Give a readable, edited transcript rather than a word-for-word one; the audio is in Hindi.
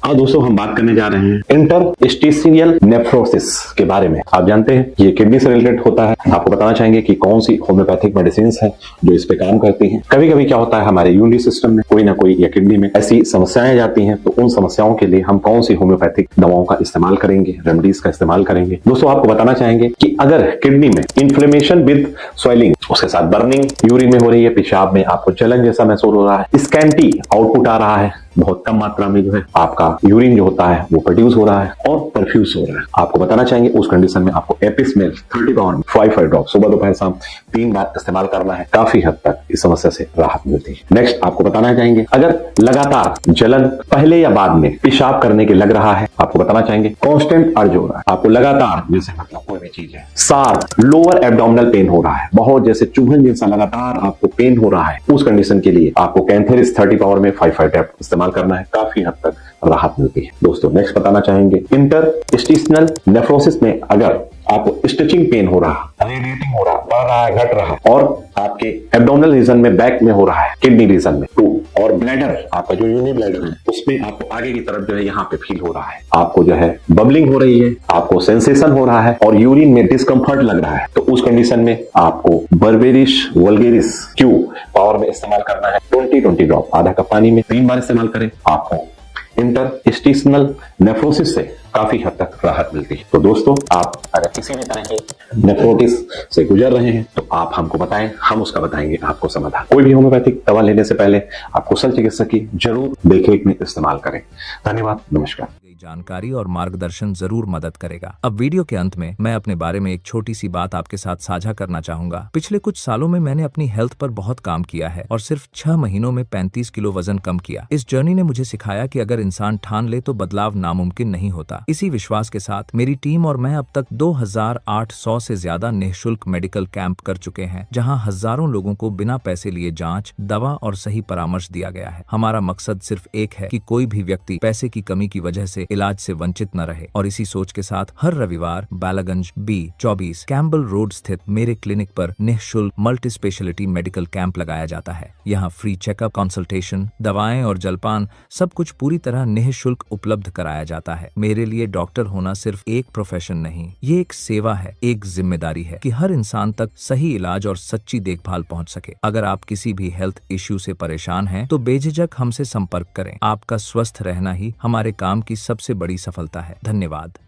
आज दोस्तों हम बात करने जा रहे हैं इंटरस्टिशियल नेफ्रोसिस के बारे में। आप जानते हैं ये किडनी से रिलेटेड होता है। आपको बताना चाहेंगे कि कौन सी होम्योपैथिक मेडिसिन है जो इस पे काम करती हैं। कभी कभी क्या होता है हमारे यूरिनरी सिस्टम में कोई ना कोई या किडनी में ऐसी समस्याएं जाती हैं, तो उन समस्याओं के लिए हम कौन सी होम्योपैथिक दवाओं का इस्तेमाल करेंगे, रेमेडीज का इस्तेमाल करेंगे। दोस्तों आपको बताना चाहेंगे कि अगर किडनी में इन्फ्लेमेशन विद स्वेलिंग, उसके साथ बर्निंग यूरिन में हो रही है, पेशाब में आपको जलन जैसा महसूस हो रहा है, स्कैंटी आउटपुट आ रहा है, बहुत कम मात्रा में जो है आपका यूरिन जो होता है वो प्रोड्यूस हो रहा है और परफ्यूज हो रहा है, आपको बताना चाहेंगे उस कंडीशन में आपको एपिसमेल 30 पाउंड 5 ड्रॉप सुबह दोपहर शाम 3 बार इस्तेमाल करना है। काफी हद तक इस समस्या से राहत मिलती है। नेक्स्ट आपको बताना चाहेंगे अगर लगातार जलन पहले या बाद में पेशाब करने के लग रहा है, आपको बताना चाहेंगे कांस्टेंट अर्ज हो रहा है, आपको लगातार जैसे मतलब कोई भी चीज है, सार लोअर एब्डोमिनल पेन हो रहा है, बहुत जैसे चुभन जैसा लगातार आपको पेन हो रहा है, उस कंडीशन के लिए आपको कैंथेरिस 30 पावर में 5 ड्रॉप इस्तेमाल करना है। काफी हद तक राहत मिलती है। दोस्तों नेक्स्ट बताना चाहेंगे इंटरस्टिशियल नेफ्रोसिस में अगर आपको स्टिचिंग पेन हो रहा, रेडिएटिंग हो रहा, बढ़ रहा है, घट रहा है और आपके एब्डोमिनल रीजन में, बैक में हो रहा है, किडनी रीजन में टू, और ब्लैडर आपका जो यूरिनरी ब्लैडर है उसमें आपको आगे की तरफ जो है यहाँ पे फील हो रहा है, आपको जो है बबलिंग हो रही है, आपको सेंसेशन हो रहा है और यूरिन में डिस्कम्फर्ट लग रहा है, तो उस कंडीशन में आपको बर्बेरिश वल्गेरिस क्यू पावर में इस्तेमाल करना है। 20 ड्रॉप आधा कप पानी में 3 बार इस्तेमाल करें, आपको इंटरस्टिशियल नेफ्रोसिस से काफी हद तक राहत मिलती है। तो दोस्तों आप अगर किसी भी तरह की नेफ्रोटिस से गुजर रहे हैं तो आप हमको बताएं, हम उसका बताएंगे आपको समाधान। कोई भी होम्योपैथिक दवा लेने से पहले आप कुशल चिकित्सक की जरूर देखरेख में इस्तेमाल करें। धन्यवाद, नमस्कार। जानकारी और मार्गदर्शन जरूर मदद करेगा। अब वीडियो के अंत में मैं अपने बारे में एक छोटी सी बात आपके साथ साझा करना चाहूंगा। पिछले कुछ सालों में मैंने अपनी हेल्थ पर बहुत काम किया है और सिर्फ 6 महीनों में 35 किलो वजन कम किया। इस जर्नी ने मुझे सिखाया कि अगर इंसान ठान ले तो बदलाव नामुमकिन नहीं होता। इसी विश्वास के साथ मेरी टीम और मैं अब तक 2800 से ज्यादा निःशुल्क मेडिकल कैंप कर चुके हैं, जहां हजारों लोगों को बिना पैसे लिए जांच, दवा और सही परामर्श दिया गया है। हमारा मकसद सिर्फ एक है कि कोई भी व्यक्ति पैसे की कमी की वजह से इलाज से वंचित न रहे, और इसी सोच के साथ हर रविवार बालागंज B24 कैम्बल रोड स्थित मेरे क्लिनिक पर निःशुल्क मल्टी स्पेशलिटी मेडिकल कैंप लगाया जाता है। यहाँ फ्री चेकअप, कंसल्टेशन, दवाएं और जलपान सब कुछ पूरी तरह निःशुल्क उपलब्ध कराया जाता है। मेरे लिए डॉक्टर होना सिर्फ एक प्रोफेशन नहीं, ये एक सेवा है, एक जिम्मेदारी है कि हर इंसान तक सही इलाज और सच्ची देखभाल पहुंच सके। अगर आप किसी भी हेल्थ इश्यू से परेशान हैं, तो बेझिझक हमसे संपर्क करें। आपका स्वस्थ रहना ही हमारे काम की सबसे बड़ी सफलता है। धन्यवाद।